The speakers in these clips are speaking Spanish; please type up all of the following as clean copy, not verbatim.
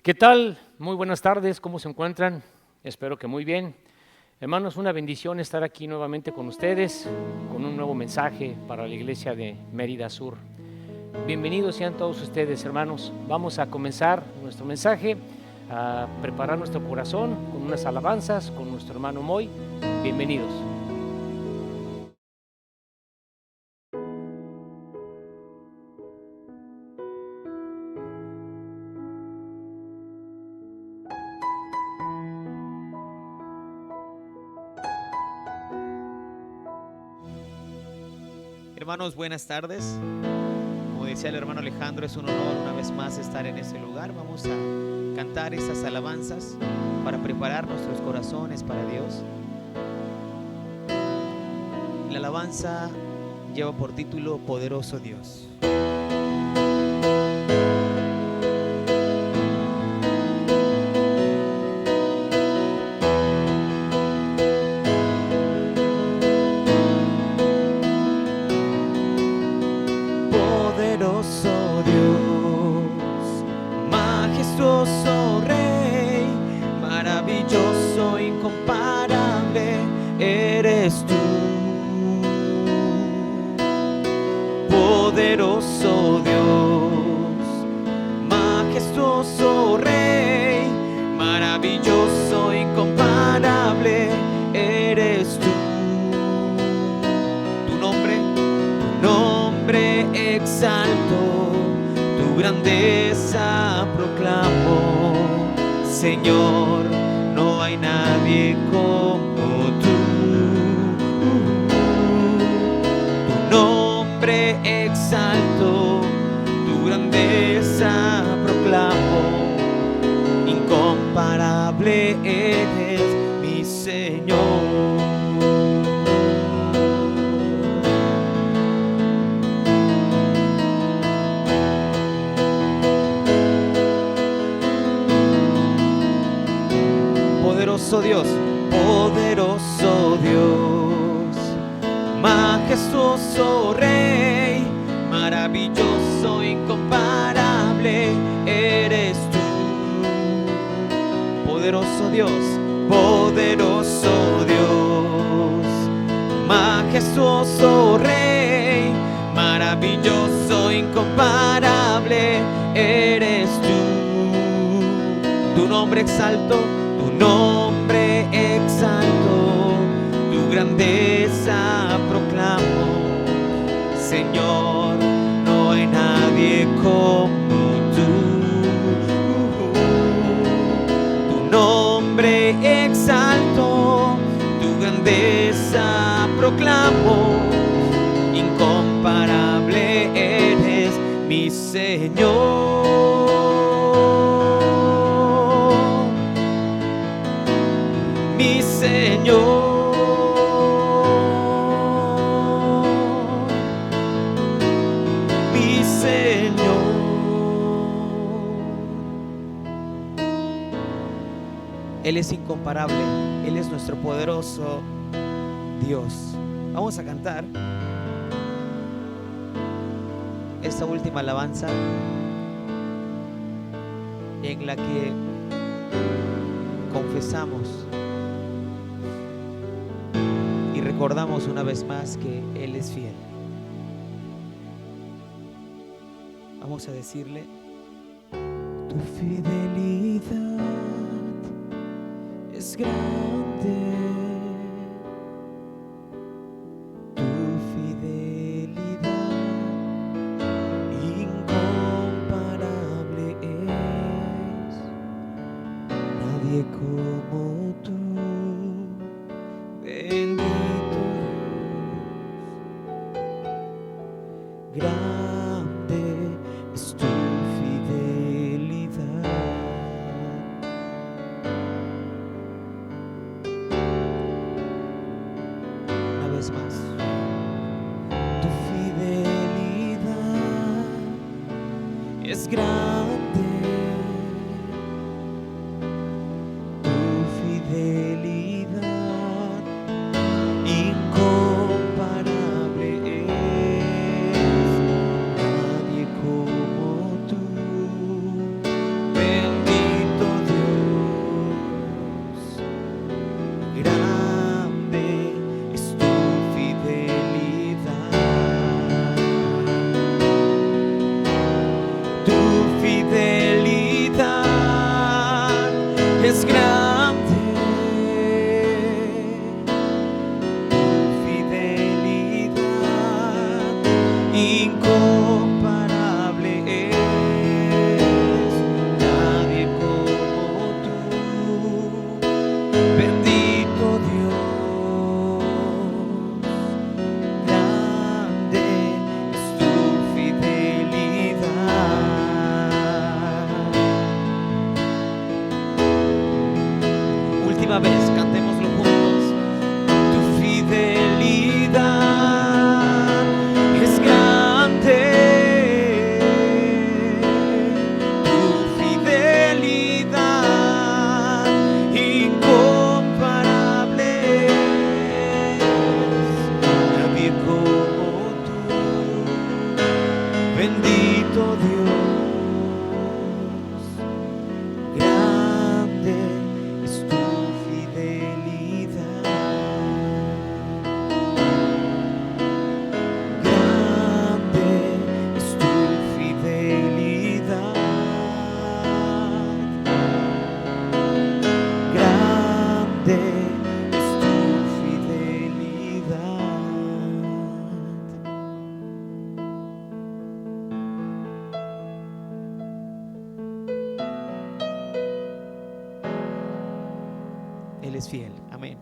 ¿Qué tal? Muy buenas tardes, ¿cómo se encuentran? Espero que muy bien. Hermanos, una bendición estar aquí nuevamente con ustedes, con un nuevo mensaje para la iglesia de Mérida Sur. Bienvenidos sean todos ustedes, hermanos. Vamos a comenzar nuestro mensaje, a preparar nuestro corazón con unas alabanzas con nuestro hermano Moy. Bienvenidos. Hermanos, buenas tardes. Como decía el hermano Alejandro, es un honor una vez más estar en este lugar. Vamos a cantar estas alabanzas para preparar nuestros corazones para Dios. La alabanza lleva por título Poderoso Dios. Poderoso Dios, majestuoso Rey, maravilloso, incomparable, eres tú. Poderoso Dios, majestuoso Rey, maravilloso, incomparable, eres tú. Tu nombre exalto, tu grandeza proclamo. Señor, no hay nadie como tú. Tu nombre exalto, tu grandeza proclamo. Incomparable eres mi Señor. Poderoso Dios, majestuoso Rey, maravilloso, incomparable, eres tú. Poderoso Dios, majestuoso Rey, maravilloso, incomparable, eres tú. Tu nombre exalto, tu grandeza proclamo. Señor, no hay nadie como tú. Tu nombre exalto, tu grandeza proclamo. Incomparable eres mi Señor. Mi Señor, mi Señor. Él es incomparable, Él es nuestro poderoso Dios. Vamos a cantar esta última alabanza en la que confesamos y recordamos una vez más que Él es fiel. Vamos a decirle: tu fidelidad es grande, tu fidelidad incomparable es. Nadie como tú, bendito Dios, grande es tu fidelidad. Una vez más, tu fidelidad es grande. Bendito última vez, cantémoslo juntos. Tu fidelidad es grande. Tu fidelidad incomparable. Nadie como tú, bendito Dios. Grande es tu fidelidad. Grande es tu fidelidad. Grande es tu fidelidad. Él es fiel. Amén.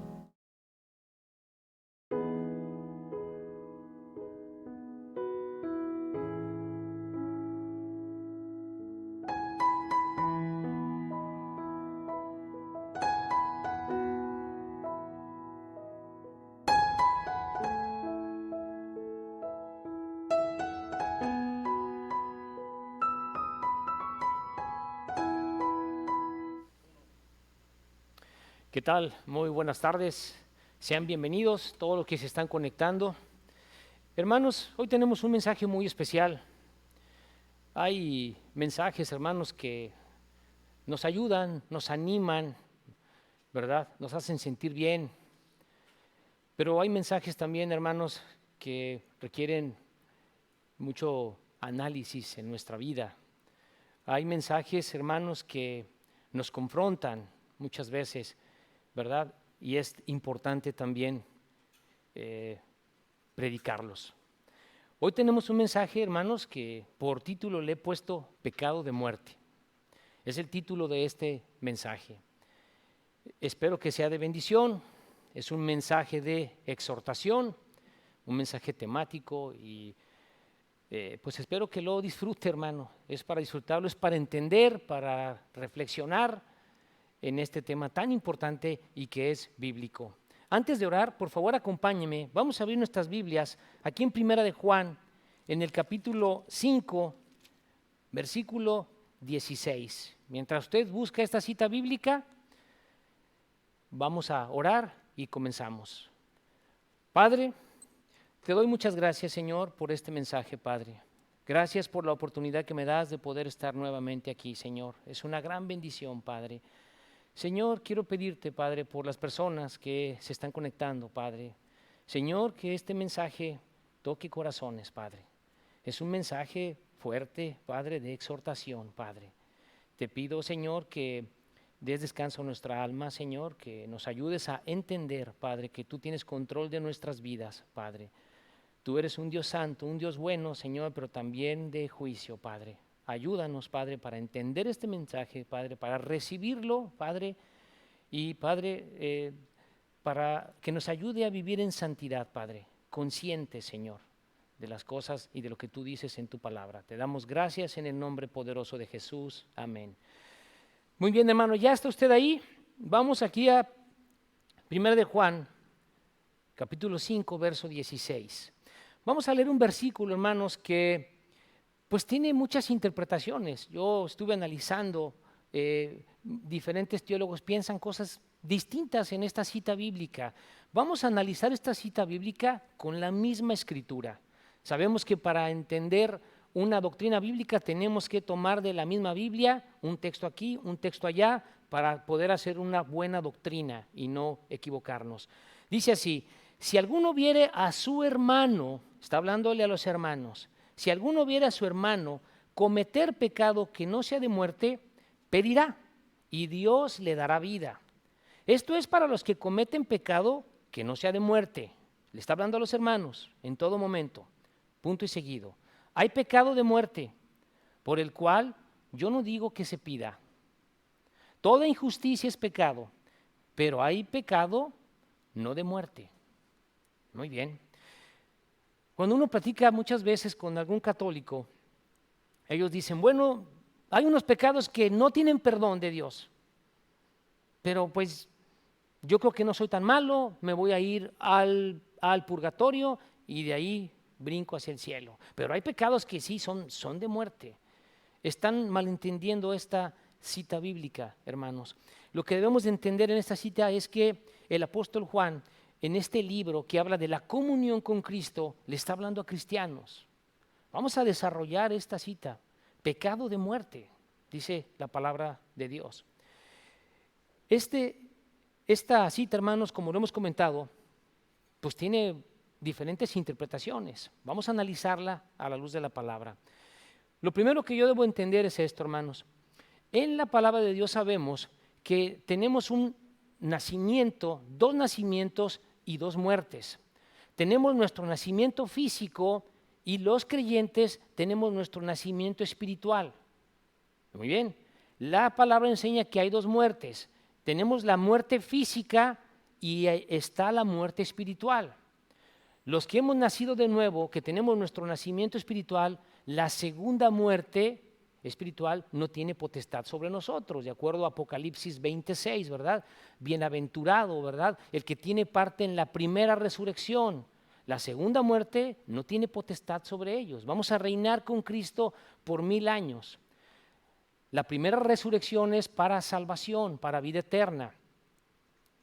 ¿Qué tal? Muy buenas tardes. Sean bienvenidos todos los que se están conectando. Hermanos, hoy tenemos un mensaje muy especial. Hay mensajes, hermanos, que nos ayudan, nos animan, ¿verdad? Nos hacen sentir bien. Pero hay mensajes también, hermanos, que requieren mucho análisis en nuestra vida. Hay mensajes, hermanos, que nos confrontan muchas veces, ¿verdad? Y es importante también predicarlos. Hoy tenemos un mensaje, hermanos, que por título le he puesto Pecado de muerte. Es el título de este mensaje. Espero que sea de bendición. Es un mensaje de exhortación, un mensaje temático y pues espero que lo disfrute, hermano. Es para disfrutarlo, es para entender, para reflexionar en este tema tan importante y que es bíblico. Antes de orar, por favor, acompáñeme. Vamos a abrir nuestras Biblias aquí en Primera de Juan, en el capítulo 5, versículo 16. Mientras usted busca esta cita bíblica, vamos a orar y comenzamos. Padre, te doy muchas gracias, Señor, por este mensaje, Padre. Gracias por la oportunidad que me das de poder estar nuevamente aquí, Señor. Es una gran bendición, Padre. Señor, quiero pedirte, Padre, por las personas que se están conectando, Padre. Señor, que este mensaje toque corazones, Padre. Es un mensaje fuerte, Padre, de exhortación, Padre. Te pido, Señor, que des descanso a nuestra alma, Señor, que nos ayudes a entender, Padre, que tú tienes control de nuestras vidas, Padre. Tú eres un Dios santo, un Dios bueno, Señor, pero también de juicio, Padre. Ayúdanos, Padre, para entender este mensaje, Padre, para recibirlo, Padre, y Padre, para que nos ayude a vivir en santidad, Padre, consciente, Señor, de las cosas y de lo que tú dices en tu palabra. Te damos gracias en el nombre poderoso de Jesús. Amén. Muy bien, hermano, ¿ya está usted ahí? Vamos aquí a 1 de Juan, capítulo 5, verso 16. Vamos a leer un versículo, hermanos, que pues tiene muchas interpretaciones. Yo estuve analizando, diferentes teólogos piensan cosas distintas en esta cita bíblica. Vamos a analizar esta cita bíblica con la misma escritura. Sabemos que para entender una doctrina bíblica tenemos que tomar de la misma Biblia un texto aquí, un texto allá, para poder hacer una buena doctrina y no equivocarnos. Dice así: si alguno viere a su hermano, está hablándole a los hermanos, si alguno viere a su hermano cometer pecado que no sea de muerte, pedirá y Dios le dará vida. Esto es para los que cometen pecado que no sea de muerte. Le está hablando a los hermanos en todo momento, punto y seguido. Hay pecado de muerte, por el cual yo no digo que se pida. Toda injusticia es pecado, pero hay pecado no de muerte. Muy bien. Cuando uno platica muchas veces con algún católico, ellos dicen, bueno, hay unos pecados que no tienen perdón de Dios, pero pues yo creo que no soy tan malo, me voy a ir al purgatorio y de ahí brinco hacia el cielo. Pero hay pecados que sí son de muerte. Están malentendiendo esta cita bíblica, hermanos. Lo que debemos de entender en esta cita es que el apóstol Juan, en este libro que habla de la comunión con Cristo, le está hablando a cristianos. Vamos a desarrollar esta cita. Pecado de muerte, dice la palabra de Dios. Esta cita, hermanos, como lo hemos comentado, pues tiene diferentes interpretaciones. Vamos a analizarla a la luz de la palabra. Lo primero que yo debo entender es esto, hermanos. En la palabra de Dios sabemos que tenemos un nacimiento, dos nacimientos y dos muertes. Tenemos nuestro nacimiento físico y los creyentes tenemos nuestro nacimiento espiritual. Muy bien. La palabra enseña que hay dos muertes. Tenemos la muerte física y está la muerte espiritual. Los que hemos nacido de nuevo, que tenemos nuestro nacimiento espiritual, la segunda muerte espiritual no tiene potestad sobre nosotros, de acuerdo a Apocalipsis 26, ¿verdad? Bienaventurado, ¿verdad? El que tiene parte en la primera resurrección. La segunda muerte no tiene potestad sobre ellos. Vamos a reinar con Cristo por 1000 años. La primera resurrección es para salvación, para vida eterna.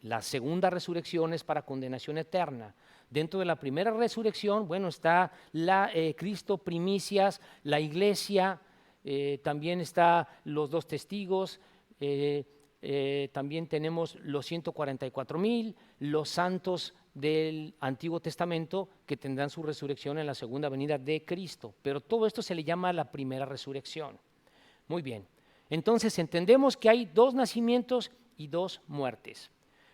La segunda resurrección es para condenación eterna. Dentro de la primera resurrección, bueno, está Cristo primicias, la iglesia, también está los 2 testigos, también tenemos los 144,000, los santos del Antiguo Testamento que tendrán su resurrección en la segunda venida de Cristo. Pero todo esto se le llama la primera resurrección. Muy bien, entonces entendemos que hay 2 nacimientos y 2 muertes.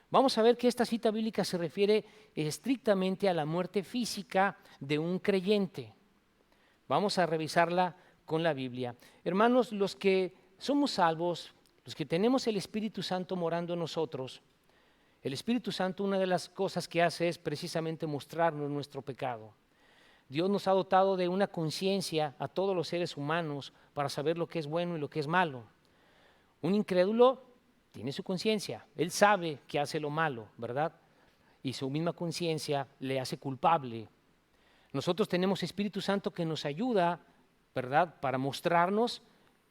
Vamos a ver que esta cita bíblica se refiere estrictamente a la muerte física de un creyente. Vamos a revisarla con la Biblia. Hermanos, los que somos salvos, los que tenemos el Espíritu Santo morando en nosotros, el Espíritu Santo, una de las cosas que hace es precisamente mostrarnos nuestro pecado. Dios nos ha dotado de una conciencia a todos los seres humanos para saber lo que es bueno y lo que es malo. Un incrédulo tiene su conciencia, él sabe que hace lo malo, ¿verdad? Y su misma conciencia le hace culpable. Nosotros tenemos Espíritu Santo que nos ayuda, ¿verdad?, para mostrarnos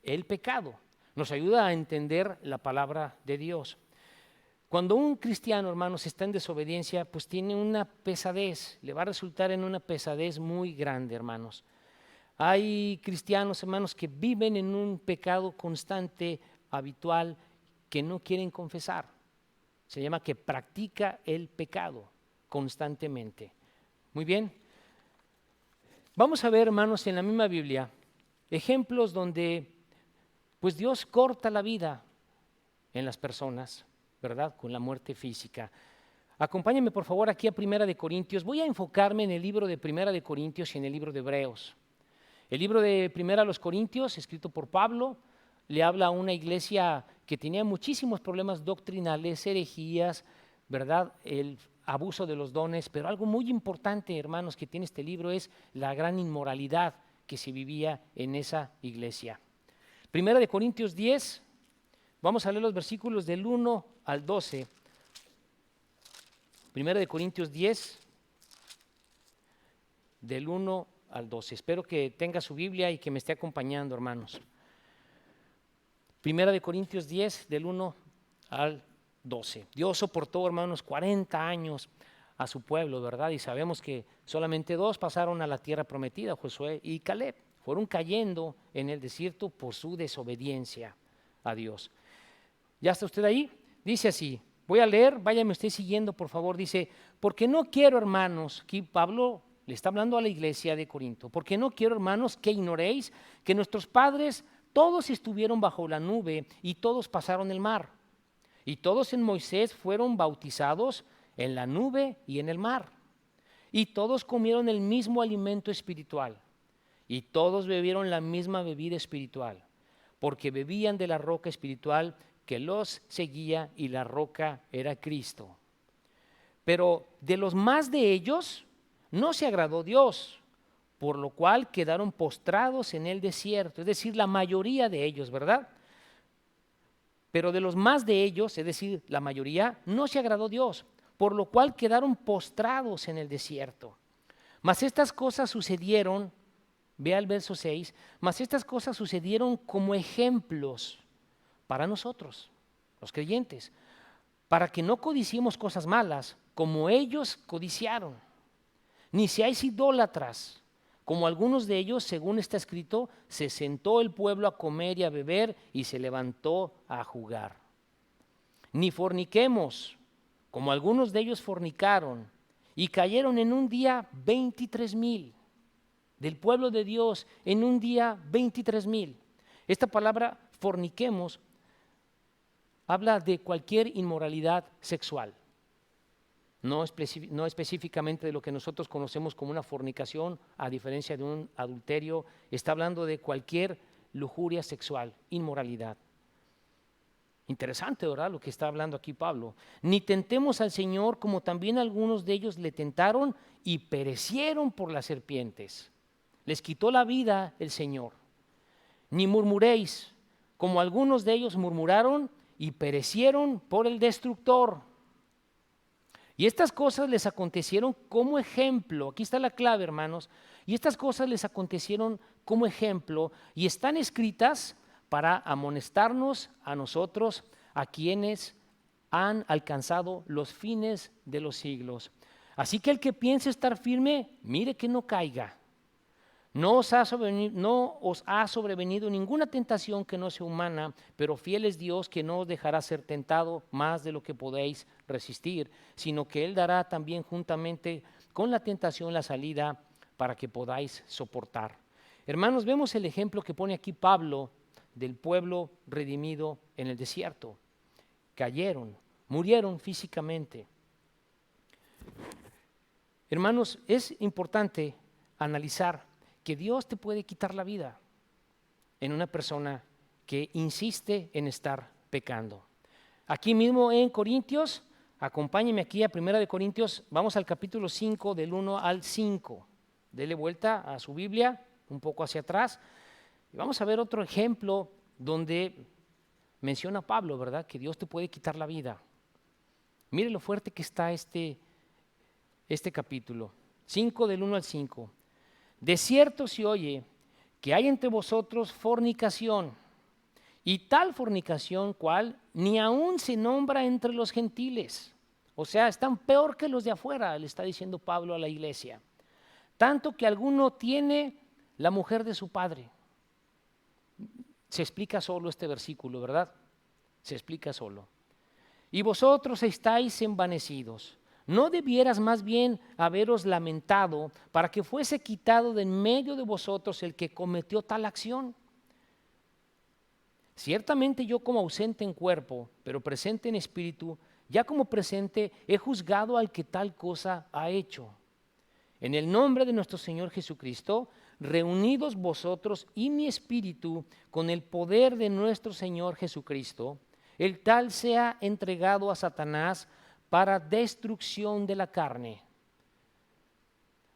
el pecado. Nos ayuda a entender la palabra de Dios. Cuando un cristiano, hermanos, está en desobediencia, pues tiene una pesadez, le va a resultar en una pesadez muy grande, hermanos. Hay cristianos, hermanos, que viven en un pecado constante, habitual, que no quieren confesar. Se llama que practica el pecado constantemente. Muy bien. Vamos a ver, hermanos, en la misma Biblia, ejemplos donde pues Dios corta la vida en las personas, ¿verdad?, con la muerte física. Acompáñenme por favor aquí a Primera de Corintios. Voy a enfocarme en el libro de Primera de Corintios y en el libro de Hebreos. El libro de Primera a los Corintios, escrito por Pablo, le habla a una iglesia que tenía muchísimos problemas doctrinales, herejías, ¿verdad?, el abuso de los dones, pero algo muy importante, hermanos, que tiene este libro es la gran inmoralidad que se vivía en esa iglesia. Primera de Corintios 10, vamos a leer los versículos del 1 al 12. Primera de Corintios 10, del 1 al 12. Espero que tenga su Biblia y que me esté acompañando, hermanos. Primera de Corintios 10, del 1 al 12. Dios soportó, hermanos, 40 años a su pueblo, ¿verdad? Y sabemos que solamente 2 pasaron a la tierra prometida, Josué y Caleb. Fueron cayendo en el desierto por su desobediencia a Dios. ¿Ya está usted ahí? Dice así, voy a leer, váyame usted siguiendo, por favor. Dice, porque no quiero, hermanos, aquí Pablo le está hablando a la iglesia de Corinto, porque no quiero, hermanos, que ignoréis que nuestros padres todos estuvieron bajo la nube y todos pasaron el mar. Y todos en Moisés fueron bautizados en la nube y en el mar. Y todos comieron el mismo alimento espiritual. Y todos bebieron la misma bebida espiritual, porque bebían de la roca espiritual que los seguía, y la roca era Cristo. Pero de los más de ellos no se agradó Dios, por lo cual quedaron postrados en el desierto, es decir, la mayoría de ellos, ¿verdad? Pero de los más de ellos, es decir, la mayoría, no se agradó Dios, por lo cual quedaron postrados en el desierto. Mas estas cosas sucedieron, vea el verso 6, mas estas cosas sucedieron como ejemplos para nosotros, los creyentes, para que no codiciemos cosas malas, como ellos codiciaron, ni seáis idólatras, como algunos de ellos, según está escrito, se sentó el pueblo a comer y a beber y se levantó a jugar. Ni forniquemos, como algunos de ellos fornicaron y cayeron en un día 23,000 del pueblo de Dios, en un día 23,000. Esta palabra forniquemos habla de cualquier inmoralidad sexual. No específicamente de lo que nosotros conocemos como una fornicación, a diferencia de un adulterio. Está hablando de cualquier lujuria sexual, inmoralidad. Interesante, ¿verdad? Lo que está hablando aquí Pablo. Ni tentemos al Señor, como también algunos de ellos le tentaron y perecieron por las serpientes. Les quitó la vida el Señor. Ni murmuréis, como algunos de ellos murmuraron y perecieron por el destructor. Y estas cosas les acontecieron como ejemplo. Aquí está la clave, hermanos. Y estas cosas les acontecieron como ejemplo y están escritas para amonestarnos a nosotros, a quienes han alcanzado los fines de los siglos. Así que el que piense estar firme, mire que no caiga. No os ha sobrevenido ninguna tentación que no sea humana, pero fiel es Dios, que no os dejará ser tentado más de lo que podéis resistir, sino que Él dará también juntamente con la tentación la salida para que podáis soportar. Hermanos, vemos el ejemplo que pone aquí Pablo del pueblo redimido en el desierto. Cayeron, murieron físicamente. Hermanos, es importante analizar que Dios te puede quitar la vida en una persona que insiste en estar pecando. Aquí mismo en Corintios, acompáñenme aquí a 1 Corintios, vamos al capítulo 5 del 1 al 5. Dele vuelta a su Biblia, un poco hacia atrás, y vamos a ver otro ejemplo donde menciona Pablo, ¿verdad? Que Dios te puede quitar la vida. Mire lo fuerte que está este capítulo, 5 del 1 al 5. De cierto se oye que hay entre vosotros fornicación, y tal fornicación cual ni aún se nombra entre los gentiles. O sea, están peor que los de afuera, le está diciendo Pablo a la iglesia. Tanto que alguno tiene la mujer de su padre. Se explica solo este versículo, ¿verdad? Se explica solo. Y vosotros estáis envanecidos. ¿No debieras más bien haberos lamentado para que fuese quitado de en medio de vosotros el que cometió tal acción? Ciertamente yo, como ausente en cuerpo, pero presente en espíritu, ya como presente he juzgado al que tal cosa ha hecho. En el nombre de nuestro Señor Jesucristo, reunidos vosotros y mi espíritu con el poder de nuestro Señor Jesucristo, el tal sea entregado a Satanás para destrucción de la carne,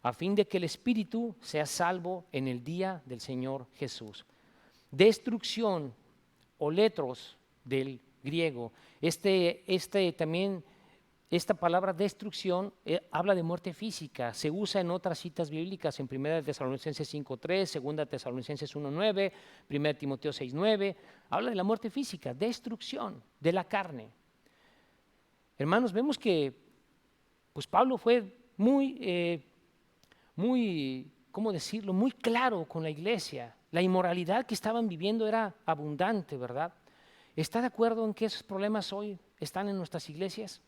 a fin de que el espíritu sea salvo en el día del Señor Jesús. Destrucción o letros del griego. También esta palabra destrucción habla de muerte física. Se usa en otras citas bíblicas, en 1 Tesalonicenses 5:3, 2 Tesalonicenses 1:9, 1 Timoteo 6:9. Habla de la muerte física, destrucción de la carne. Hermanos, vemos que pues Pablo fue muy, ¿cómo decirlo?, muy claro con la iglesia. La inmoralidad que estaban viviendo era abundante, ¿verdad? ¿Está de acuerdo en que esos problemas hoy están en nuestras iglesias?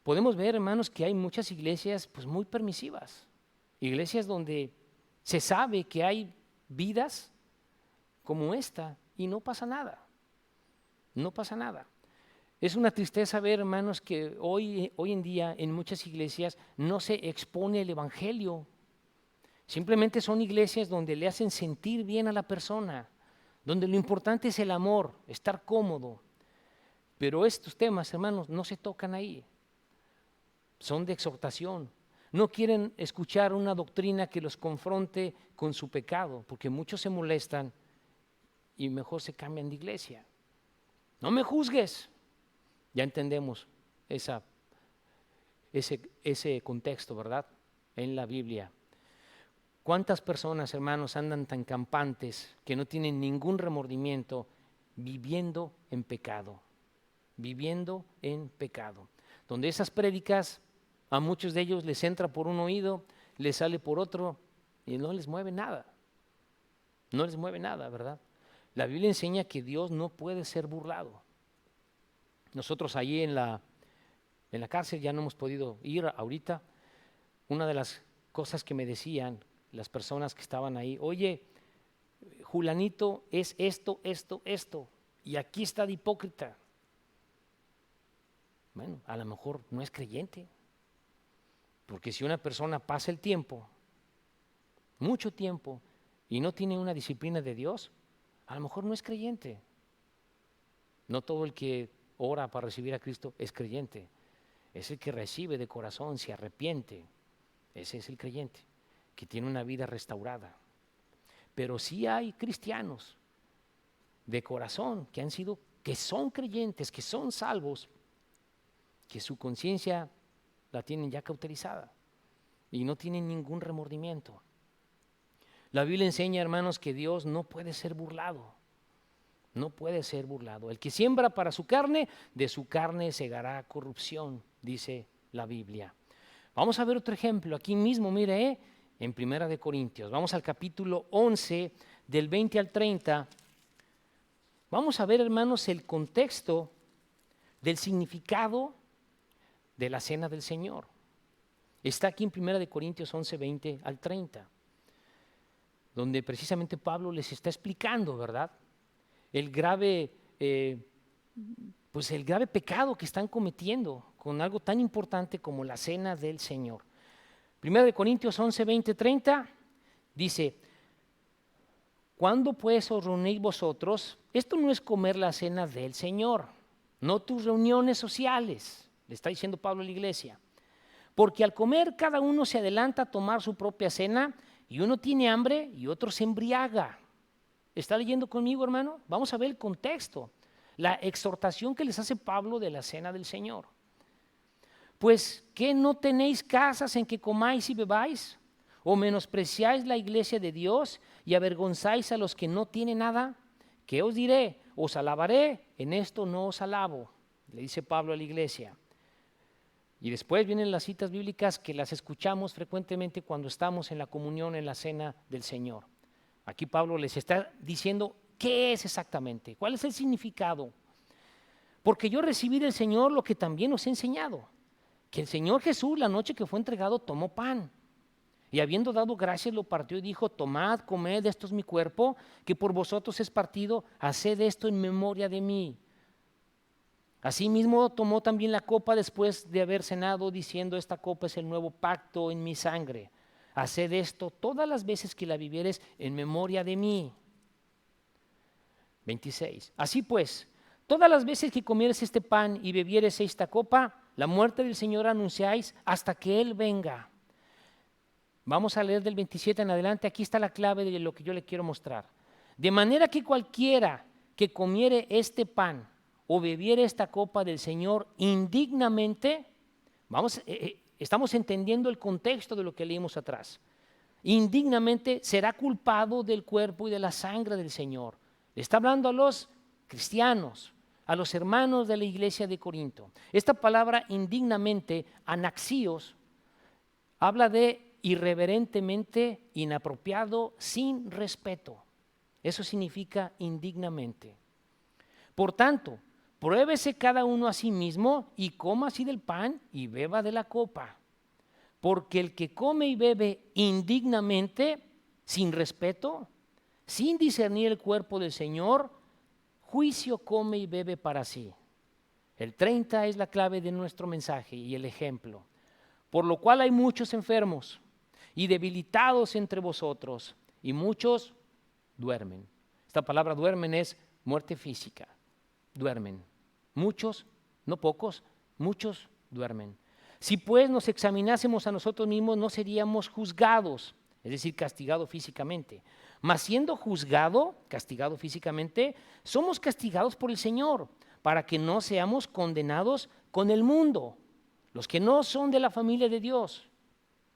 Podemos ver, hermanos, que hay muchas iglesias pues muy permisivas. Iglesias donde se sabe que hay vidas como esta y no pasa nada. No pasa nada. Es una tristeza ver, hermanos, que hoy en día en muchas iglesias no se expone el evangelio. Simplemente son iglesias donde le hacen sentir bien a la persona, donde lo importante es el amor, estar cómodo. Pero estos temas, hermanos, no se tocan ahí. Son de exhortación. No quieren escuchar una doctrina que los confronte con su pecado, porque muchos se molestan y mejor se cambian de iglesia. No me juzgues. Ya entendemos ese contexto, ¿verdad? En la Biblia. ¿Cuántas personas, hermanos, andan tan campantes que no tienen ningún remordimiento viviendo en pecado? Viviendo en pecado. Donde esas prédicas a muchos de ellos les entra por un oído, les sale por otro y no les mueve nada. No les mueve nada, ¿verdad? La Biblia enseña que Dios no puede ser burlado. Nosotros allí en la cárcel ya no hemos podido ir ahorita. Una de las cosas que me decían las personas que estaban ahí, oye, Julanito es esto, y aquí está de hipócrita. Bueno, a lo mejor no es creyente, porque si una persona pasa el tiempo, mucho tiempo, y no tiene una disciplina de Dios, a lo mejor no es creyente. No todo el que ora para recibir a Cristo es creyente, es el que recibe de corazón, se arrepiente, ese es el creyente, que tiene una vida restaurada. Pero sí hay cristianos de corazón que son creyentes, que son salvos, que su conciencia la tienen ya cauterizada y no tienen ningún remordimiento. La Biblia enseña, hermanos, que Dios no puede ser burlado. No puede ser burlado. El que siembra para su carne, de su carne segará corrupción, dice la Biblia. Vamos a ver otro ejemplo aquí mismo, mire, en Primera de Corintios. Vamos al capítulo 11, del 20 al 30. Vamos a ver, hermanos, el contexto del significado de la cena del Señor. Está aquí en Primera de Corintios 11, 20 al 30, donde precisamente Pablo les está explicando, ¿verdad?, el grave pecado que están cometiendo con algo tan importante como la cena del Señor. Primera de Corintios 11, 20, 30 dice: ¿cuándo pues os reunéis vosotros? Esto no es comer la cena del Señor, no tus reuniones sociales, le está diciendo Pablo a la iglesia. Porque al comer cada uno se adelanta a tomar su propia cena, y uno tiene hambre y otro se embriaga. ¿Está leyendo conmigo, hermano? Vamos a ver el contexto, la exhortación que les hace Pablo de la cena del Señor. Pues, ¿qué no tenéis casas en que comáis y bebáis? ¿O menospreciáis la iglesia de Dios y avergonzáis a los que no tienen nada? ¿Qué os diré? ¿Os alabaré? En esto no os alabo, le dice Pablo a la iglesia. Y después vienen las citas bíblicas que las escuchamos frecuentemente cuando estamos en la comunión, en la cena del Señor. Aquí Pablo les está diciendo qué es exactamente, cuál es el significado. Porque yo recibí del Señor lo que también os he enseñado, que el Señor Jesús, la noche que fue entregado, tomó pan, y habiendo dado gracias lo partió y dijo: tomad, comed, esto es mi cuerpo, que por vosotros es partido, haced esto en memoria de mí. Asimismo tomó también la copa después de haber cenado, diciendo: esta copa es el nuevo pacto en mi sangre. Haced esto todas las veces que la bebiereis en memoria de mí. 26. Así pues, todas las veces que comieres este pan y bebieres esta copa, la muerte del Señor anunciáis hasta que Él venga. Vamos a leer del 27 en adelante. Aquí está la clave de lo que yo le quiero mostrar. De manera que cualquiera que comiere este pan o bebiere esta copa del Señor indignamente, estamos entendiendo el contexto de lo que leímos atrás. Indignamente será culpado del cuerpo y de la sangre del Señor. Le está hablando a los cristianos, a los hermanos de la iglesia de Corinto. Esta palabra indignamente, anaxios, habla de irreverentemente, inapropiado, sin respeto. Eso significa indignamente. Por tanto, pruébese cada uno a sí mismo y coma así del pan y beba de la copa. Porque el que come y bebe indignamente, sin respeto, sin discernir el cuerpo del Señor, juicio come y bebe para sí. El 30 es la clave de nuestro mensaje y el ejemplo. Por lo cual hay muchos enfermos y debilitados entre vosotros, y muchos duermen. Esta palabra duermen es muerte física. Duermen. Muchos, no pocos, muchos duermen. Si pues nos examinásemos a nosotros mismos, no seríamos juzgados, es decir, castigados físicamente. Mas siendo juzgado, castigado físicamente, somos castigados por el Señor, para que no seamos condenados con el mundo, los que no son de la familia de Dios,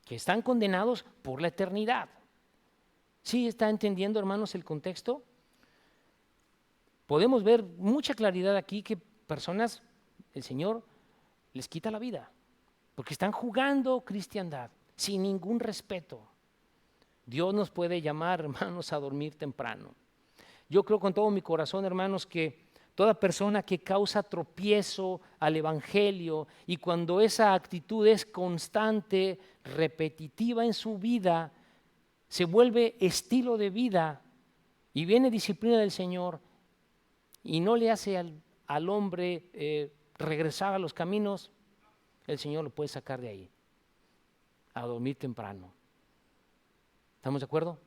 que están condenados por la eternidad. ¿Sí está entendiendo, hermanos, el contexto? Podemos ver mucha claridad aquí que personas, el Señor les quita la vida, porque están jugando cristiandad sin ningún respeto. Dios nos puede llamar, hermanos, a dormir temprano. Yo creo con todo mi corazón, hermanos, que toda persona que causa tropiezo al Evangelio y cuando esa actitud es constante, repetitiva en su vida, se vuelve estilo de vida y viene disciplina del Señor y no le hace al hombre regresar a los caminos, el Señor lo puede sacar de ahí, a dormir temprano. ¿Estamos de acuerdo?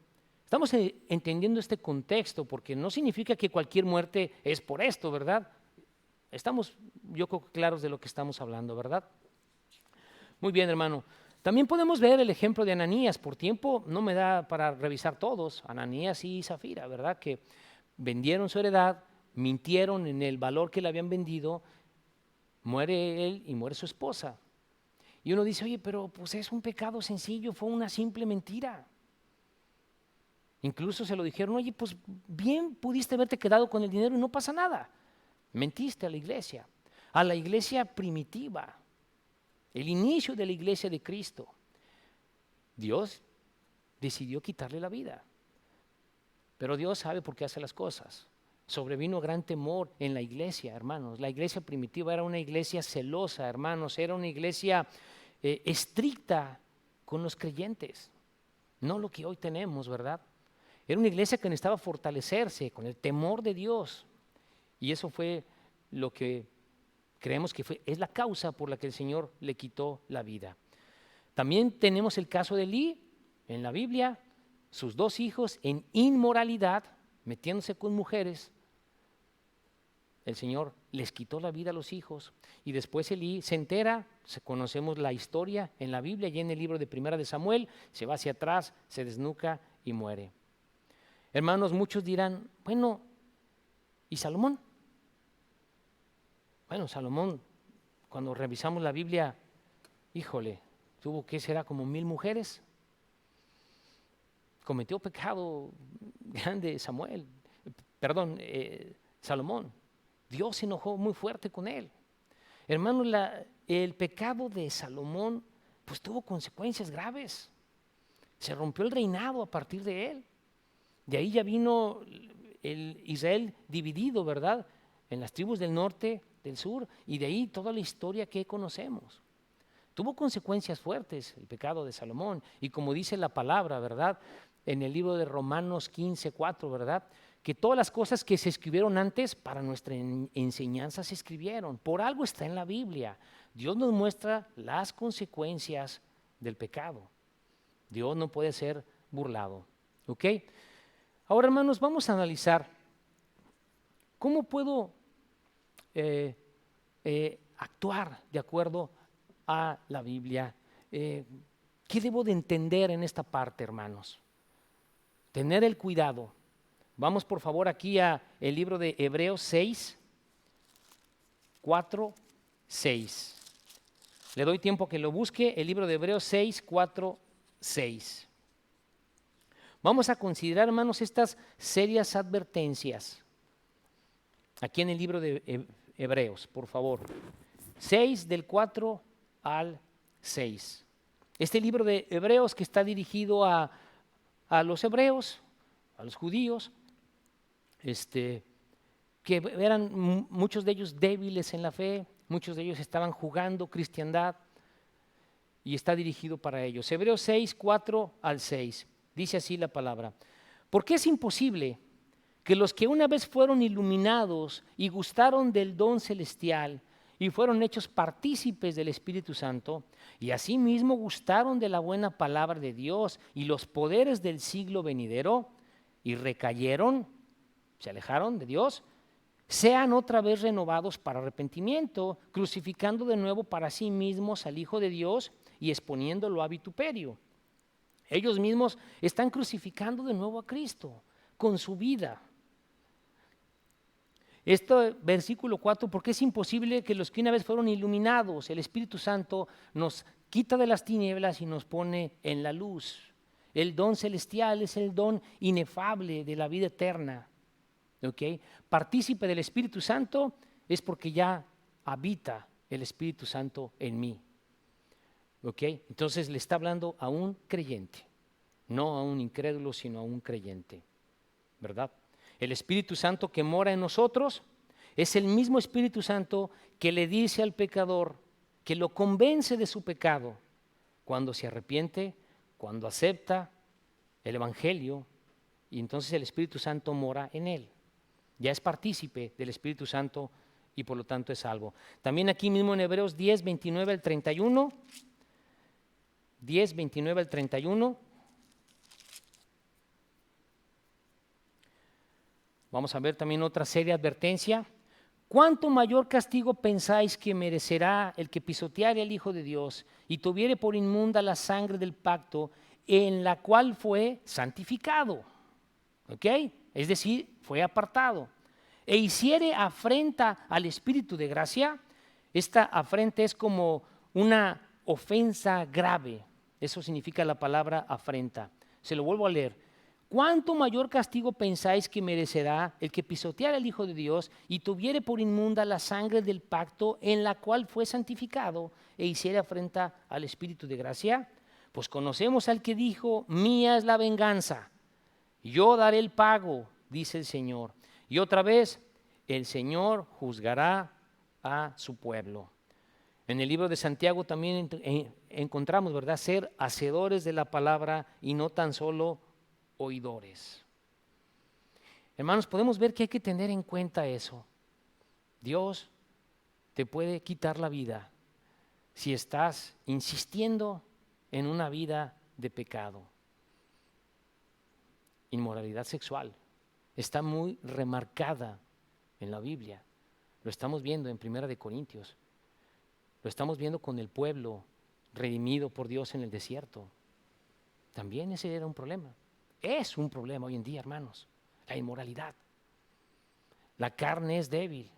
Estamos entendiendo este contexto porque no significa que cualquier muerte es por esto, ¿verdad? Estamos, yo creo, claros de lo que estamos hablando, ¿verdad? Muy bien, hermano. También podemos ver el ejemplo de Ananías. Por tiempo no me da para revisar todos. Ananías y Zafira, ¿verdad? Que vendieron su heredad, mintieron en el valor que le habían vendido, muere él y muere su esposa. Y uno dice, oye, pero pues es un pecado sencillo, fue una simple mentira. Incluso se lo dijeron, oye, pues bien pudiste haberte quedado con el dinero y no pasa nada. Mentiste a la iglesia primitiva, el inicio de la iglesia de Cristo. Dios decidió quitarle la vida, pero Dios sabe por qué hace las cosas. Sobrevino gran temor en la iglesia, hermanos. La iglesia primitiva era una iglesia celosa, hermanos, era una iglesia estricta con los creyentes, no lo que hoy tenemos, ¿verdad? Era una iglesia que necesitaba fortalecerse con el temor de Dios. Y eso fue lo que creemos que es la causa por la que el Señor le quitó la vida. También tenemos el caso de Elí en la Biblia, sus 2 hijos en inmoralidad, metiéndose con mujeres. El Señor les quitó la vida a los hijos. Y después Elí se entera, conocemos la historia en la Biblia y en el libro de Primera de Samuel, se va hacia atrás, se desnuca y muere. Hermanos, muchos dirán, bueno, ¿y Salomón? Bueno, Salomón, cuando revisamos la Biblia, híjole, tuvo que será como 1000 mujeres. Cometió pecado grande Salomón. Dios se enojó muy fuerte con él. Hermanos, el pecado de Salomón pues tuvo consecuencias graves. Se rompió el reinado a partir de él. De ahí ya vino el Israel dividido, ¿verdad? En las tribus del norte, del sur, y de ahí toda la historia que conocemos. Tuvo consecuencias fuertes el pecado de Salomón, y como dice la palabra, ¿verdad? En el libro de Romanos 15:4, ¿verdad? Que todas las cosas que se escribieron antes para nuestra enseñanza se escribieron. Por algo está en la Biblia. Dios nos muestra las consecuencias del pecado. Dios no puede ser burlado. ¿Ok? Ahora, hermanos, vamos a analizar cómo puedo actuar de acuerdo a la Biblia. ¿Qué debo de entender en esta parte, hermanos? Tener el cuidado. Vamos por favor aquí a el libro de Hebreos 6, 4, 6. Le doy tiempo que lo busque, el libro de Hebreos 6, 4, 6. Vamos a considerar, hermanos, estas serias advertencias. Aquí en el libro de Hebreos, por favor. 6 del 4 al 6. Este libro de Hebreos que está dirigido a los hebreos, a los judíos, que eran muchos de ellos débiles en la fe, muchos de ellos estaban jugando cristiandad y está dirigido para ellos. Hebreos 6, 4 al 6. Dice así la palabra. Porque es imposible que los que una vez fueron iluminados y gustaron del don celestial y fueron hechos partícipes del Espíritu Santo y asimismo gustaron de la buena palabra de Dios y los poderes del siglo venidero y recayeron, se alejaron de Dios, sean otra vez renovados para arrepentimiento, crucificando de nuevo para sí mismos al Hijo de Dios y exponiéndolo a vituperio. Ellos mismos están crucificando de nuevo a Cristo con su vida. Este versículo 4, porque es imposible que los que una vez fueron iluminados, el Espíritu Santo nos quita de las tinieblas y nos pone en la luz. El don celestial es el don inefable de la vida eterna. ¿Okay? Partícipe del Espíritu Santo es porque ya habita el Espíritu Santo en mí. ¿Okay? Entonces le está hablando a un creyente, no a un incrédulo, sino a un creyente, ¿verdad? El Espíritu Santo que mora en nosotros es el mismo Espíritu Santo que le dice al pecador, que lo convence de su pecado cuando se arrepiente, cuando acepta el Evangelio, y entonces el Espíritu Santo mora en él. Ya es partícipe del Espíritu Santo y por lo tanto es salvo. También aquí mismo en Hebreos 10, 29 al 31, 10, 29 al 31, vamos a ver también otra seria advertencia. ¿Cuánto mayor castigo pensáis que merecerá el que pisoteare al Hijo de Dios y tuviere por inmunda la sangre del pacto en la cual fue santificado? ¿Ok? Es decir, fue apartado. E hiciere afrenta al Espíritu de gracia. Esta afrenta es como una ofensa grave. Eso significa la palabra afrenta. Se lo vuelvo a leer. ¿Cuánto mayor castigo pensáis que merecerá el que pisoteare al Hijo de Dios y tuviere por inmunda la sangre del pacto en la cual fue santificado e hiciere afrenta al Espíritu de gracia? Pues conocemos al que dijo, mía es la venganza, yo daré el pago, dice el Señor. Y otra vez, el Señor juzgará a su pueblo. En el libro de Santiago también encontramos, ¿verdad?, ser hacedores de la palabra y no tan solo oidores. Hermanos, podemos ver que hay que tener en cuenta eso. Dios te puede quitar la vida si estás insistiendo en una vida de pecado. Inmoralidad sexual está muy remarcada en la Biblia. Lo estamos viendo en 1 Corintios. Lo estamos viendo con el pueblo redimido por Dios en el desierto. También ese era un problema. Es un problema hoy en día, hermanos, la inmoralidad. La carne es débil,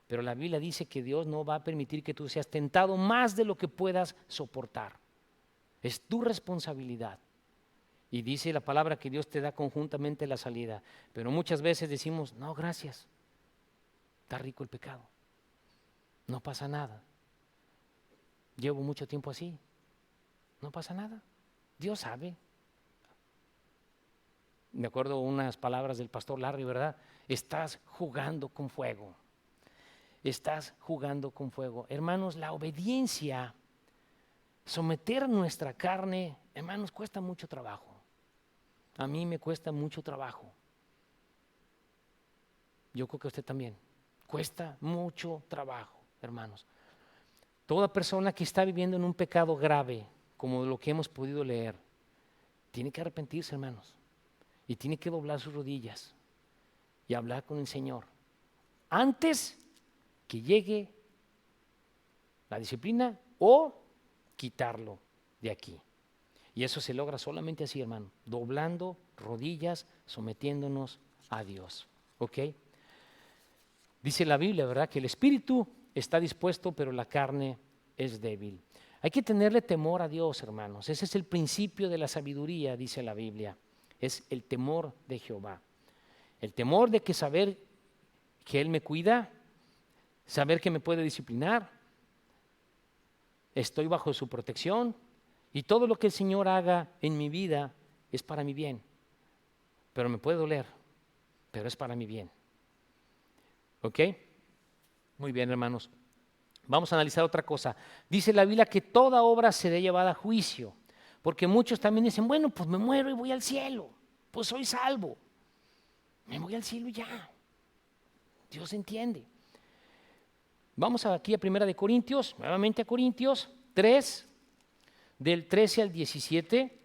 pero la Biblia dice que Dios no va a permitir que tú seas tentado más de lo que puedas soportar. Es tu responsabilidad. Y dice la palabra que Dios te da conjuntamente la salida. Pero muchas veces decimos, no, gracias, está rico el pecado, no pasa nada. Llevo mucho tiempo así, no pasa nada. Dios sabe. Me acuerdo unas palabras del pastor Larry, ¿verdad? Estás jugando con fuego. Estás jugando con fuego. Hermanos, la obediencia, someter nuestra carne, hermanos, cuesta mucho trabajo. A mí me cuesta mucho trabajo. Yo creo que a usted también. Cuesta mucho trabajo, hermanos. Toda persona que está viviendo en un pecado grave, como lo que hemos podido leer, tiene que arrepentirse, hermanos. Y tiene que doblar sus rodillas y hablar con el Señor antes que llegue la disciplina o quitarlo de aquí. Y eso se logra solamente así, hermano, doblando rodillas, sometiéndonos a Dios. ¿Ok? Dice la Biblia, ¿verdad?, que el espíritu está dispuesto, pero la carne es débil. Hay que tenerle temor a Dios, hermanos. Ese es el principio de la sabiduría, dice la Biblia. Es el temor de Jehová. El temor de que saber que Él me cuida, saber que me puede disciplinar, estoy bajo su protección y todo lo que el Señor haga en mi vida es para mi bien. Pero me puede doler, pero es para mi bien. ¿Ok? Muy bien, hermanos. Vamos a analizar otra cosa. Dice la Biblia que toda obra será llevada a juicio. Porque muchos también dicen, bueno, pues me muero y voy al cielo, pues soy salvo, me voy al cielo y ya. Dios entiende. Vamos aquí a 1 Corintios, nuevamente a Corintios 3, del 13 al 17.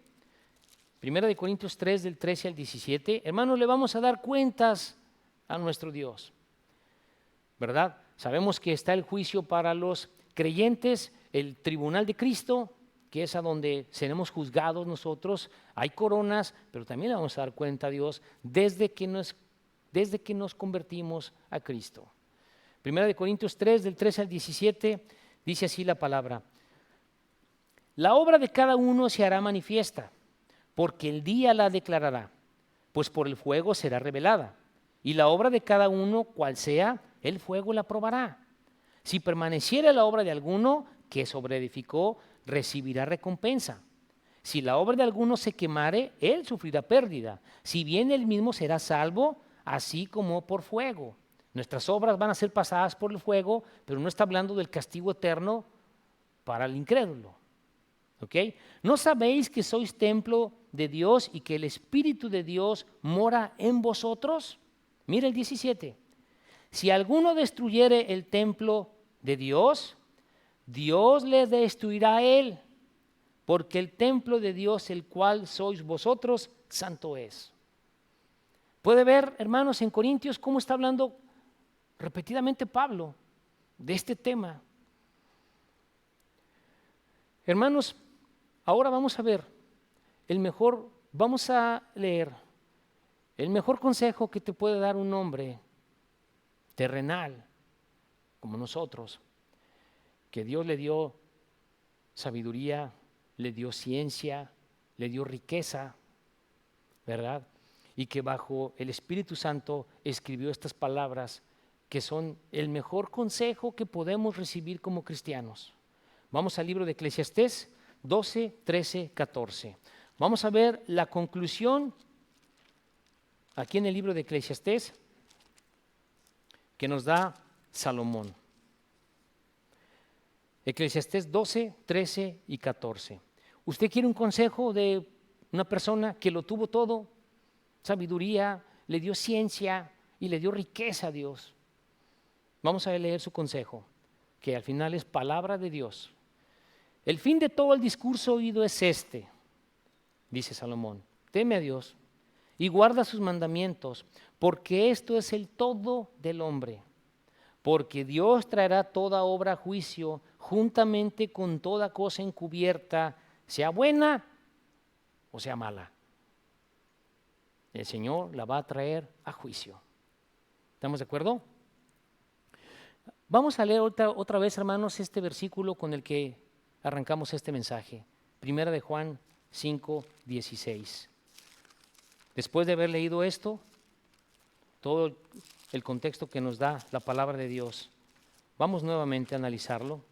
1 Corintios 3, del 13 al 17. Hermanos, le vamos a dar cuentas a nuestro Dios, ¿verdad? Sabemos que está el juicio para los creyentes, el tribunal de Cristo, que es a donde seremos juzgados nosotros. Hay coronas, pero también le vamos a dar cuenta a Dios desde que nos convertimos a Cristo. Primera de Corintios 3, del 13 al 17, dice así la palabra. La obra de cada uno se hará manifiesta, porque el día la declarará, pues por el fuego será revelada. Y la obra de cada uno, cual sea, el fuego la probará. Si permaneciera la obra de alguno que sobreedificó, recibirá recompensa. Si la obra de alguno se quemare, él sufrirá pérdida. Si bien él mismo será salvo, así como por fuego. Nuestras obras van a ser pasadas por el fuego, pero no está hablando del castigo eterno para el incrédulo. ¿Ok? ¿No sabéis que sois templo de Dios y que el Espíritu de Dios mora en vosotros? Mira el 17. Si alguno destruyere el templo de Dios, Dios le destruirá a él, porque el templo de Dios, el cual sois vosotros, santo es. Puede ver, hermanos, en Corintios cómo está hablando repetidamente Pablo de este tema. Hermanos, ahora vamos a ver vamos a leer el mejor consejo que te puede dar un hombre terrenal como nosotros, que Dios le dio sabiduría, le dio ciencia, le dio riqueza, ¿verdad? Y que bajo el Espíritu Santo escribió estas palabras que son el mejor consejo que podemos recibir como cristianos. Vamos al libro de Eclesiastés 12, 13, 14. Vamos a ver la conclusión aquí en el libro de Eclesiastés que nos da Salomón. Eclesiastés 12, 13 y 14. ¿Usted quiere un consejo de una persona que lo tuvo todo? Sabiduría, le dio ciencia y le dio riqueza a Dios. Vamos a leer su consejo, que al final es palabra de Dios. El fin de todo el discurso oído es este, dice Salomón: teme a Dios y guarda sus mandamientos, porque esto es el todo del hombre. Porque Dios traerá toda obra a juicio, juntamente con toda cosa encubierta, sea buena o sea mala. El Señor la va a traer a juicio. ¿Estamos de acuerdo? Vamos a leer otra vez, hermanos, este versículo con el que arrancamos este mensaje. Primera de Juan 5, 16. Después de haber leído esto, todo el contexto que nos da la palabra de Dios, vamos nuevamente a analizarlo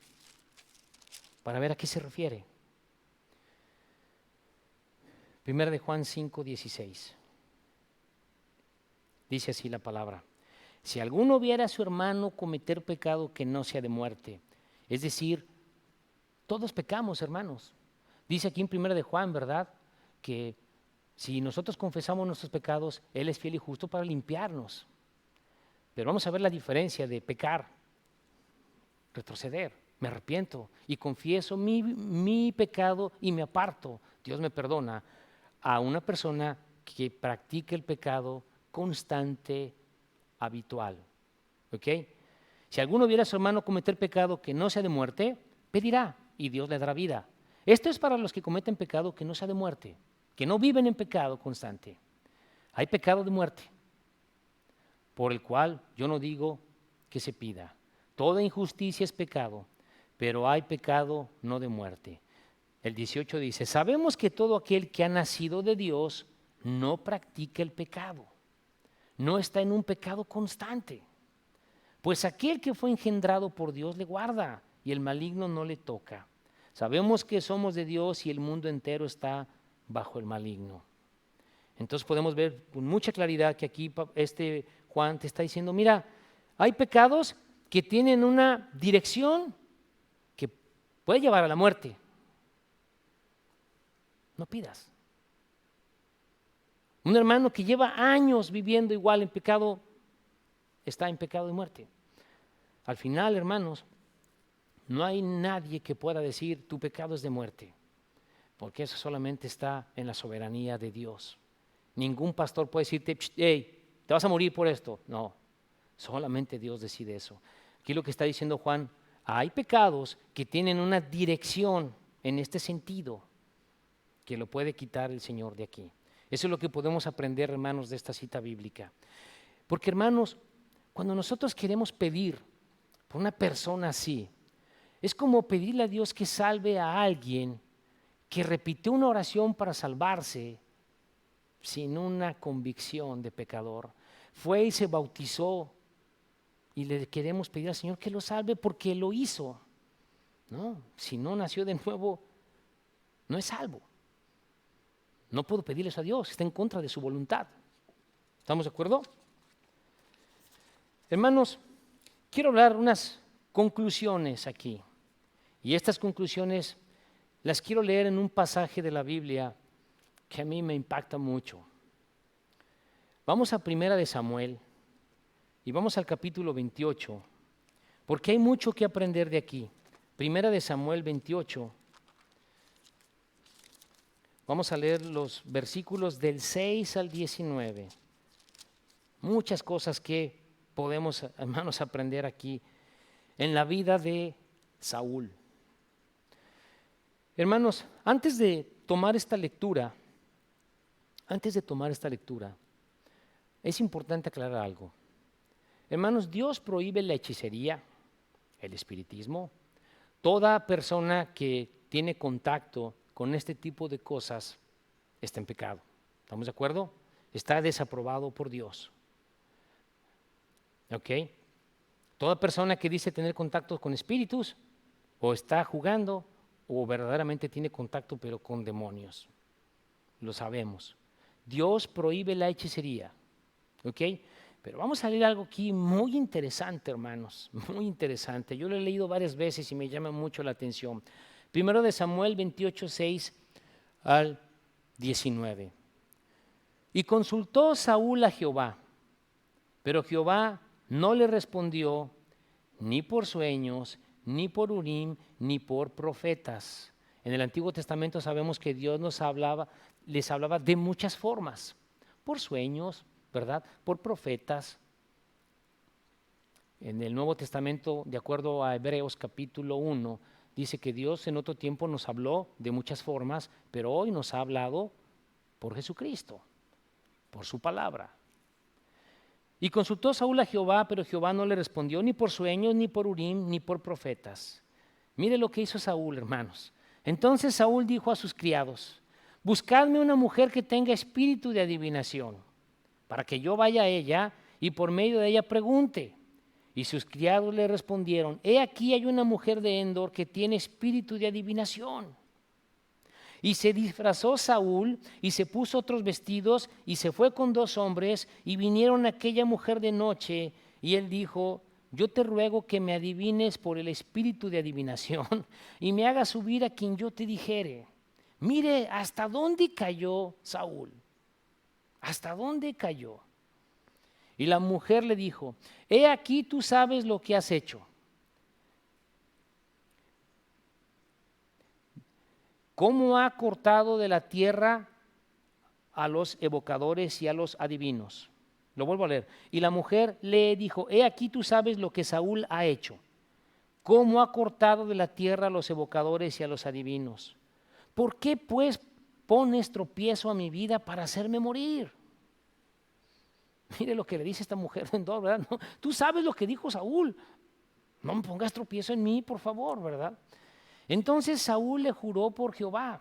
para ver a qué se refiere. Primera de Juan 5, 16. Dice así la palabra: si alguno viera a su hermano cometer pecado que no sea de muerte, es decir, todos pecamos, hermanos. Dice aquí en Primera de Juan, ¿verdad?, que si nosotros confesamos nuestros pecados, Él es fiel y justo para limpiarnos. Pero vamos a ver la diferencia de pecar, retroceder, me arrepiento y confieso mi pecado y me aparto, Dios me perdona, a una persona que practica el pecado constante, habitual. ¿Ok? Si alguno viera a su hermano cometer pecado que no sea de muerte, pedirá y Dios le dará vida. Esto es para los que cometen pecado que no sea de muerte, que no viven en pecado constante. Hay pecado de muerte, por el cual yo no digo que se pida. Toda injusticia es pecado, pero hay pecado no de muerte. El 18 dice: sabemos que todo aquel que ha nacido de Dios no practica el pecado, no está en un pecado constante, pues aquel que fue engendrado por Dios le guarda y el maligno no le toca. Sabemos que somos de Dios y el mundo entero está bajo el maligno. Entonces podemos ver con mucha claridad que aquí Juan te está diciendo: mira, hay pecados que tienen una dirección que puede llevar a la muerte. No pidas. Un hermano que lleva años viviendo igual en pecado, está en pecado de muerte. Al final, hermanos, no hay nadie que pueda decir tu pecado es de muerte, porque eso solamente está en la soberanía de Dios. Ningún pastor puede decirte: hey, te vas a morir por esto. No, solamente Dios decide eso. Aquí lo que está diciendo Juan: hay pecados que tienen una dirección en este sentido, que lo puede quitar el Señor de aquí. Eso es lo que podemos aprender, hermanos, de esta cita bíblica. Porque, hermanos, cuando nosotros queremos pedir por una persona así. Es como pedirle a Dios que salve a alguien que repitió una oración para salvarse sin una convicción de pecador. Fue y se bautizó y le queremos pedir al Señor que lo salve porque lo hizo. No, si no nació de nuevo, no es salvo. No puedo pedirle eso a Dios, está en contra de su voluntad. ¿Estamos de acuerdo? Hermanos, quiero hablar unas conclusiones aquí. Y estas conclusiones las quiero leer en un pasaje de la Biblia que a mí me impacta mucho. Vamos a Primera de Samuel y vamos al capítulo 28, porque hay mucho que aprender de aquí. Primera de Samuel 28. Vamos a leer los versículos del 6 al 19. Muchas cosas que podemos, hermanos, aprender aquí en la vida de Saúl. Hermanos, antes de tomar esta lectura, es importante aclarar algo. Hermanos, Dios prohíbe la hechicería, el espiritismo. Toda persona que tiene contacto con este tipo de cosas está en pecado. ¿Estamos de acuerdo? Está desaprobado por Dios. ¿Ok? Toda persona que dice tener contacto con espíritus o está jugando o verdaderamente tiene contacto pero con demonios. Lo sabemos. Dios prohíbe la hechicería. ¿Ok? Pero vamos a leer algo aquí muy interesante, hermanos, muy interesante. Yo lo he leído varias veces y me llama mucho la atención. Primero de Samuel 28, 6 al 19. Y consultó Saúl a Jehová, pero Jehová no le respondió ni por sueños, ni por Urim, ni por profetas. En el Antiguo Testamento sabemos que Dios les hablaba de muchas formas, por sueños, ¿verdad? Por profetas. En el Nuevo Testamento, de acuerdo a Hebreos capítulo 1, dice que Dios en otro tiempo nos habló de muchas formas, pero hoy nos ha hablado por Jesucristo, por su palabra. Y consultó Saúl a Jehová, pero Jehová no le respondió ni por sueños, ni por Urim, ni por profetas. Mire lo que hizo Saúl, hermanos. Entonces Saúl dijo a sus criados: buscadme una mujer que tenga espíritu de adivinación, para que yo vaya a ella y por medio de ella pregunte. Y sus criados le respondieron: he aquí hay una mujer de Endor que tiene espíritu de adivinación. Y se disfrazó Saúl y se puso otros vestidos y se fue con 2 hombres y vinieron a aquella mujer de noche y él dijo: yo te ruego que me adivines por el espíritu de adivinación y me hagas subir a quien yo te dijere. Mire hasta dónde cayó Saúl. ¿Hasta dónde cayó? Y la mujer le dijo: he aquí tú sabes lo que has hecho. ¿Cómo ha cortado de la tierra a los evocadores y a los adivinos? Lo vuelvo a leer. Y la mujer le dijo: he aquí tú sabes lo que Saúl ha hecho. ¿Cómo ha cortado de la tierra a los evocadores y a los adivinos? ¿Por qué pues pones tropiezo a mi vida para hacerme morir? Mire lo que le dice esta mujer, ¿verdad? No, tú sabes lo que dijo Saúl. No me pongas tropiezo en mí, por favor, ¿verdad? Entonces Saúl le juró por Jehová,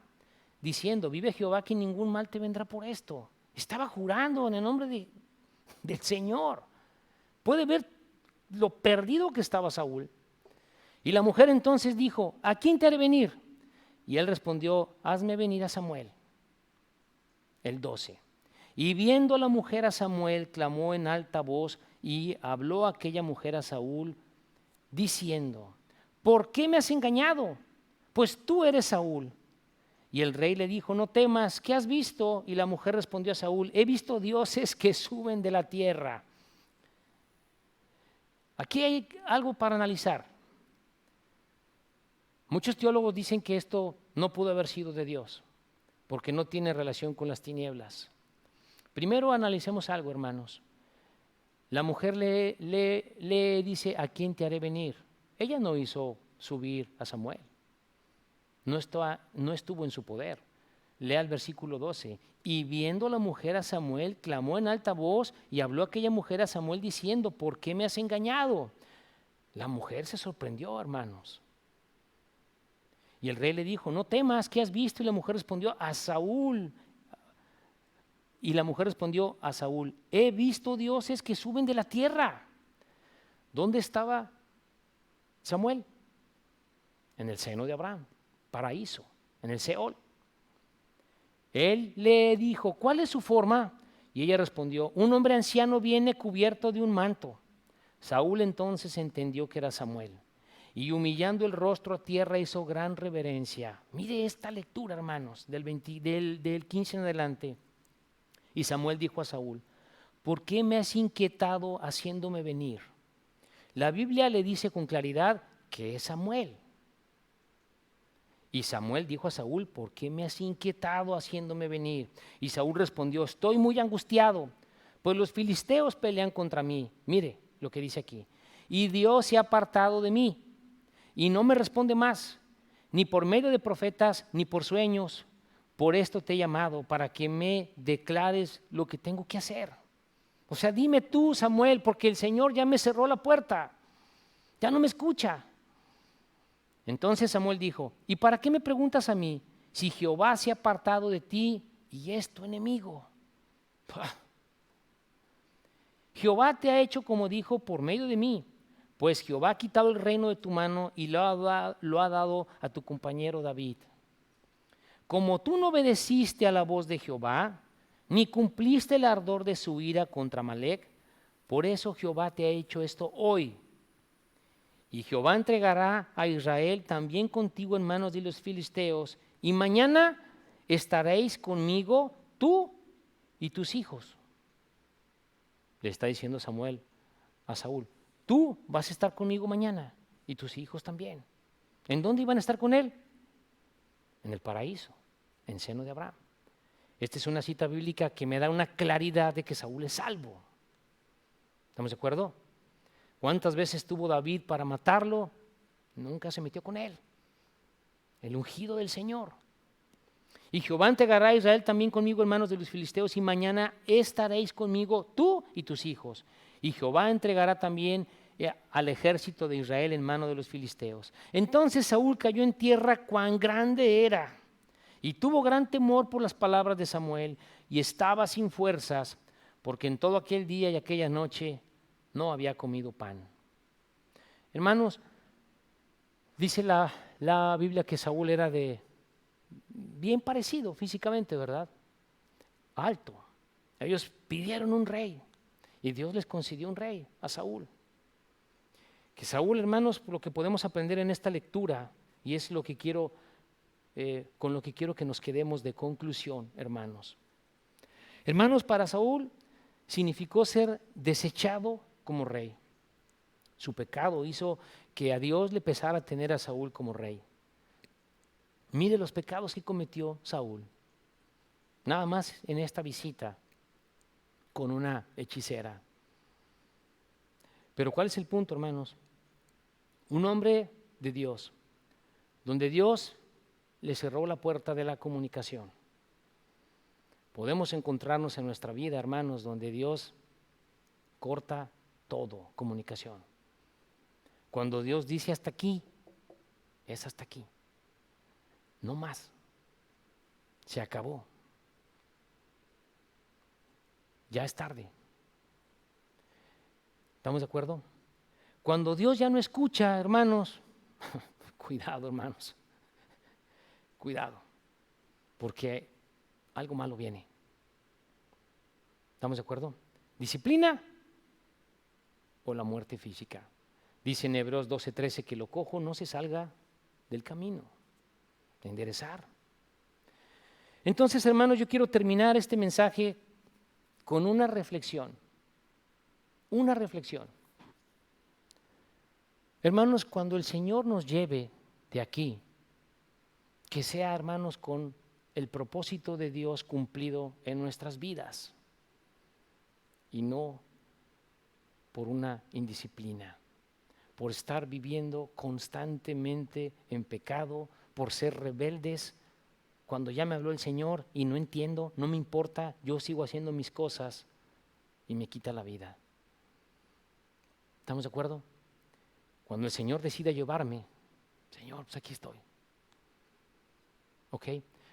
diciendo: vive Jehová que ningún mal te vendrá por esto. Estaba jurando en el nombre del Señor. Puede ver lo perdido que estaba Saúl. Y la mujer entonces dijo: ¿a quién te haré venir? Y él respondió: hazme venir a Samuel. El 12. Y viendo la mujer a Samuel, clamó en alta voz y habló aquella mujer a Saúl, diciendo: ¿por qué me has engañado? Pues tú eres Saúl. Y el rey le dijo: no temas, ¿qué has visto? Y la mujer respondió a Saúl: he visto dioses que suben de la tierra. Aquí hay algo para analizar. Muchos teólogos dicen que esto no pudo haber sido de Dios, porque no tiene relación con las tinieblas. Primero analicemos algo, hermanos. La mujer le dice: ¿a quién te haré venir? Ella no hizo subir a Samuel. No estuvo en su poder. Lea el versículo 12. Y viendo la mujer a Samuel, clamó en alta voz y habló aquella mujer a Samuel diciendo: ¿por qué me has engañado? La mujer se sorprendió, hermanos. Y el rey le dijo, no temas, ¿qué has visto? Y la mujer respondió, a Saúl. Y la mujer respondió a Saúl, he visto dioses que suben de la tierra. ¿Dónde estaba Samuel? En el seno de Abraham, paraíso, en el Seol. Él le dijo, ¿cuál es su forma? Y ella respondió, un hombre anciano viene cubierto de un manto. Saúl entonces entendió que era Samuel. Y humillando el rostro a tierra hizo gran reverencia. Mire esta lectura, hermanos, del 15 en adelante. Y Samuel dijo a Saúl, ¿por qué me has inquietado haciéndome venir? La Biblia le dice con claridad que es Samuel. Y Samuel dijo a Saúl, ¿por qué me has inquietado haciéndome venir? Y Saúl respondió, estoy muy angustiado, pues los filisteos pelean contra mí. Mire lo que dice aquí. Y Dios se ha apartado de mí y no me responde más, ni por medio de profetas, ni por sueños. Por esto te he llamado, para que me declares lo que tengo que hacer. O sea, dime tú, Samuel, porque el Señor ya me cerró la puerta, ya no me escucha. Entonces Samuel dijo, ¿y para qué me preguntas a mí si Jehová se ha apartado de ti y es tu enemigo? Jehová te ha hecho como dijo por medio de mí, pues Jehová ha quitado el reino de tu mano y lo ha dado a tu compañero David. Como tú no obedeciste a la voz de Jehová, ni cumpliste el ardor de su ira contra Amalec, por eso Jehová te ha hecho esto hoy. Y Jehová entregará a Israel también contigo en manos de los filisteos, y mañana estaréis conmigo tú y tus hijos. Le está diciendo Samuel a Saúl, tú vas a estar conmigo mañana y tus hijos también. ¿En dónde iban a estar con él? En el paraíso, en seno de Abraham. Esta es una cita bíblica que me da una claridad de que Saúl es salvo. ¿Estamos de acuerdo? ¿Cuántas veces tuvo David para matarlo? Nunca se metió con él. El ungido del Señor. Y Jehová entregará a Israel también conmigo en manos de los filisteos, y mañana estaréis conmigo tú y tus hijos. Y Jehová entregará también al ejército de Israel en manos de los filisteos. Entonces Saúl cayó en tierra cuán grande era, y tuvo gran temor por las palabras de Samuel, y estaba sin fuerzas, porque en todo aquel día y aquella noche no había comido pan. Hermanos, dice la Biblia que Saúl era bien parecido físicamente, ¿verdad? Alto. Ellos pidieron un rey y Dios les concedió un rey a Saúl. Que Saúl, hermanos, lo que podemos aprender en esta lectura, y es lo que quiero, con lo que quiero que nos quedemos de conclusión, hermanos. Hermanos, para Saúl significó ser desechado como rey. Su pecado hizo que a Dios le pesara tener a Saúl como rey. Mire los pecados que cometió Saúl, nada más en esta visita con una hechicera. Pero ¿cuál es el punto, hermanos? Un hombre de Dios, donde Dios le cerró la puerta de la comunicación. Podemos encontrarnos en nuestra vida, hermanos, donde Dios corta todo, comunicación. Cuando Dios dice hasta aquí, es hasta aquí. No más. Se acabó. Ya es tarde. ¿Estamos de acuerdo? Cuando Dios ya no escucha, hermanos, cuidado, hermanos. Cuidado. Porque algo malo viene. ¿Estamos de acuerdo? Disciplina o la muerte física. Dice en Hebreos 12:13 que lo cojo no se salga del camino, de enderezar. Entonces, hermanos, yo quiero terminar este mensaje con una reflexión. Una reflexión. Hermanos, cuando el Señor nos lleve de aquí, que sea, hermanos, con el propósito de Dios cumplido en nuestras vidas y no por una indisciplina, por estar viviendo constantemente en pecado, por ser rebeldes. Cuando ya me habló el Señor y no entiendo, no me importa, yo sigo haciendo mis cosas y me quita la vida. ¿Estamos de acuerdo? Cuando el Señor decida llevarme, Señor, pues aquí estoy. ¿Ok?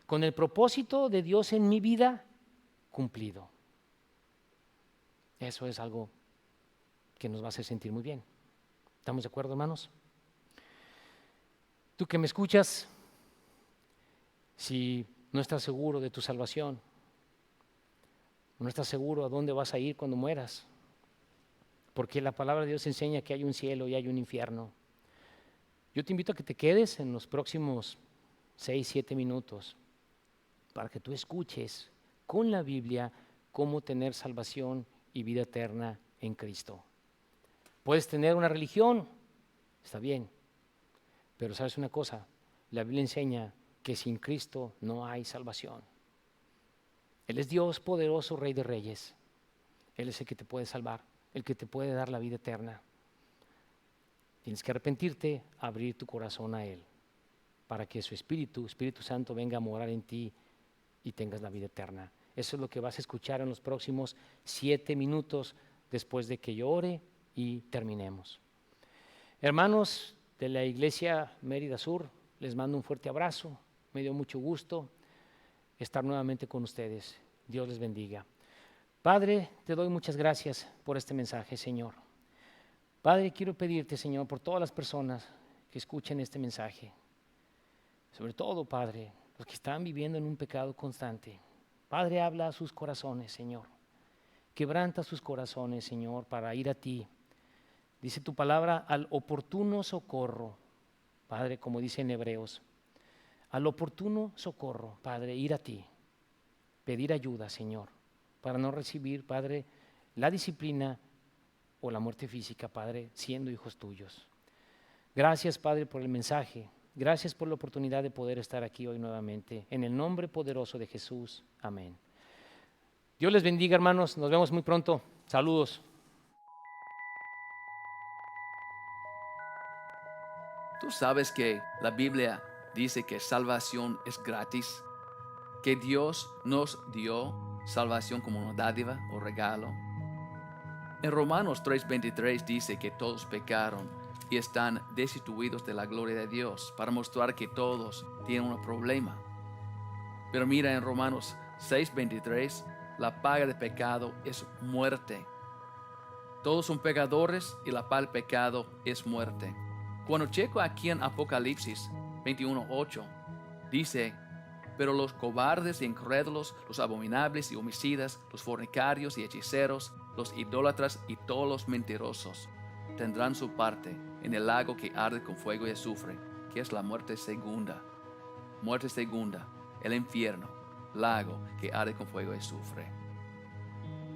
Con el propósito de Dios en mi vida cumplido. Eso es algo que nos va a hacer sentir muy bien. ¿Estamos de acuerdo, hermanos? Tú que me escuchas, si no estás seguro de tu salvación, no estás seguro a dónde vas a ir cuando mueras, porque la palabra de Dios enseña que hay un cielo y hay un infierno. Yo te invito a que te quedes en los próximos 6, 7 minutos para que tú escuches con la Biblia cómo tener salvación y vida eterna en Cristo. Puedes tener una religión, está bien, pero sabes una cosa, la Biblia enseña que sin Cristo no hay salvación. Él es Dios poderoso, Rey de Reyes. Él es el que te puede salvar, el que te puede dar la vida eterna. Tienes que arrepentirte, abrir tu corazón a Él, para que su Espíritu Santo, venga a morar en ti y tengas la vida eterna. Eso es lo que vas a escuchar en los próximos 7 minutos después de que yo ore y terminemos. Hermanos de la Iglesia Mérida Sur, les mando un fuerte abrazo. Me dio mucho gusto estar nuevamente con ustedes. Dios les bendiga. Padre, te doy muchas gracias por este mensaje, Señor. Padre, quiero pedirte, Señor, por todas las personas que escuchen este mensaje. Sobre todo, Padre, los que están viviendo en un pecado constante. Padre, habla a sus corazones, Señor. Quebranta sus corazones, Señor, para ir a ti. Dice tu palabra, al oportuno socorro. Padre, como dice en Hebreos, al oportuno socorro, Padre, ir a ti. Pedir ayuda, Señor, para no recibir, Padre, la disciplina o la muerte física, Padre, siendo hijos tuyos. Gracias, Padre, por el mensaje. Gracias por la oportunidad de poder estar aquí hoy nuevamente. En el nombre poderoso de Jesús. Amén. Dios les bendiga, hermanos. Nos vemos muy pronto. Saludos. ¿Tú sabes que la Biblia dice que salvación es gratis? Que Dios nos dio salvación como una dádiva o regalo. En Romanos 3:23 dice que todos pecaron y están destituidos de la gloria de Dios, para mostrar que todos tienen un problema. Pero mira, en Romanos 6:23, la paga del pecado es muerte. Todos son pecadores y la paga del pecado es muerte. Cuando checo aquí en Apocalipsis 21:8, dice: pero los cobardes e incrédulos, los abominables y homicidas, los fornicarios y hechiceros, los idólatras y todos los mentirosos tendrán su parte en el lago que arde con fuego y azufre, que es la muerte segunda. Muerte segunda, el infierno, lago que arde con fuego y azufre.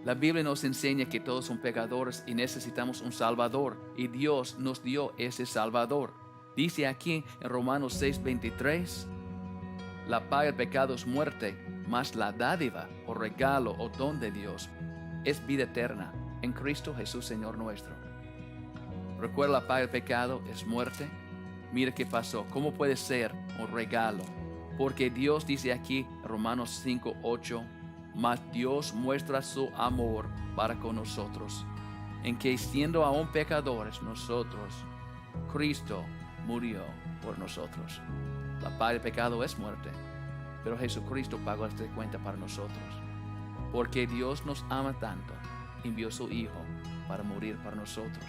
La Biblia nos enseña que todos son pecadores y necesitamos un Salvador, y Dios nos dio ese Salvador. Dice aquí en Romanos 6:23, la paga del pecado es muerte, mas la dádiva o regalo o don de Dios es vida eterna en Cristo Jesús, Señor nuestro. Recuerda, la paga del pecado es muerte. Mira qué pasó. ¿Cómo puede ser un regalo? Porque Dios dice aquí, Romanos 5:8, mas Dios muestra su amor para con nosotros, en que siendo aún pecadores nosotros, Cristo murió por nosotros. La paga del pecado es muerte, pero Jesucristo pagó esta cuenta para nosotros. Porque Dios nos ama tanto, envió a su Hijo para morir para nosotros.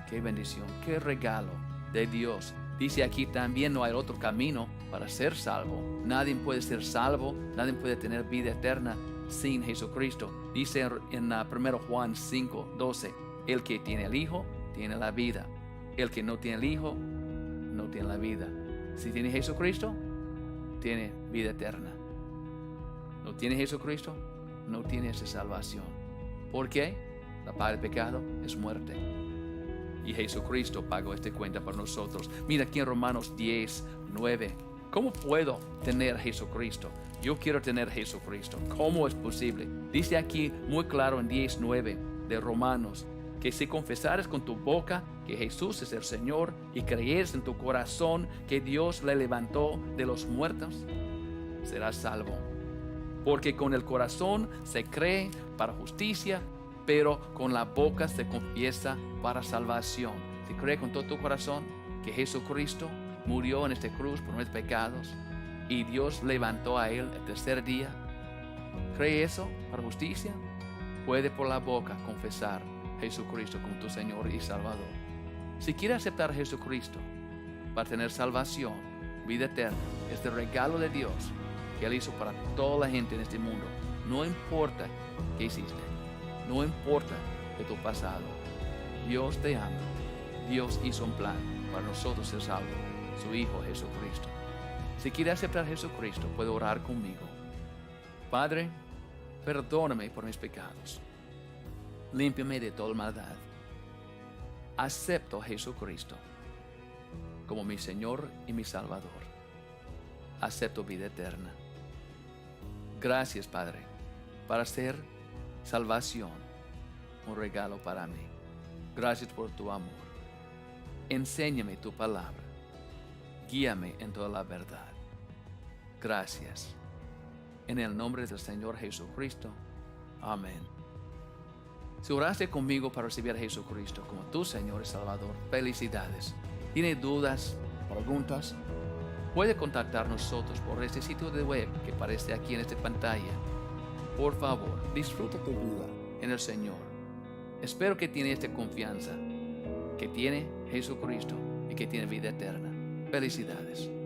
Qué bendición, qué regalo de Dios. Dice aquí también, no hay otro camino para ser salvo. Nadie puede ser salvo, nadie puede tener vida eterna sin Jesucristo. Dice en 1 Juan 5:12, el que tiene el Hijo tiene la vida. El que no tiene el Hijo no tiene la vida. Si tiene Jesucristo, tiene vida eterna. No tiene Jesucristo, no tiene esa salvación. ¿Por qué? La paga del pecado es muerte. Y Jesucristo pagó esta cuenta para nosotros. Mira aquí en Romanos 10:9. ¿Cómo puedo tener Jesucristo? Yo quiero tener Jesucristo. ¿Cómo es posible? Dice aquí muy claro en 10:9 de Romanos, que si confesares con tu boca que Jesús es el Señor y creyeres en tu corazón que Dios le levantó de los muertos, serás salvo. Porque con el corazón se cree para justicia, pero con la boca se confiesa para salvación. Si crees con todo tu corazón que Jesucristo murió en esta cruz por nuestros pecados y Dios levantó a Él el tercer día, ¿cree eso para justicia? Puede por la boca confesar a Jesucristo como tu Señor y Salvador. Si quieres aceptar a Jesucristo para tener salvación, vida eterna, este regalo de Dios que Él hizo para toda la gente en este mundo, no importa qué hiciste, no importa de tu pasado, Dios te ama. Dios hizo un plan para nosotros ser salvos, su Hijo Jesucristo. Si quieres aceptar a Jesucristo, puede orar conmigo. Padre, perdóname por mis pecados. Límpiame de toda maldad. Acepto a Jesucristo como mi Señor y mi Salvador. Acepto vida eterna. Gracias, Padre, para hacer salvación un regalo para mí. Gracias por tu amor. Enséñame tu palabra. Guíame en toda la verdad. Gracias. En el nombre del Señor Jesucristo. Amén. Si oraste conmigo para recibir a Jesucristo como tu Señor y Salvador, felicidades. ¿Tiene dudas, preguntas? Puede contactar nosotros por este sitio de web que aparece aquí en esta pantalla. Por favor, disfruta tu vida en el Señor. Espero que tiene esta confianza, que tiene Jesucristo y que tiene vida eterna. Felicidades.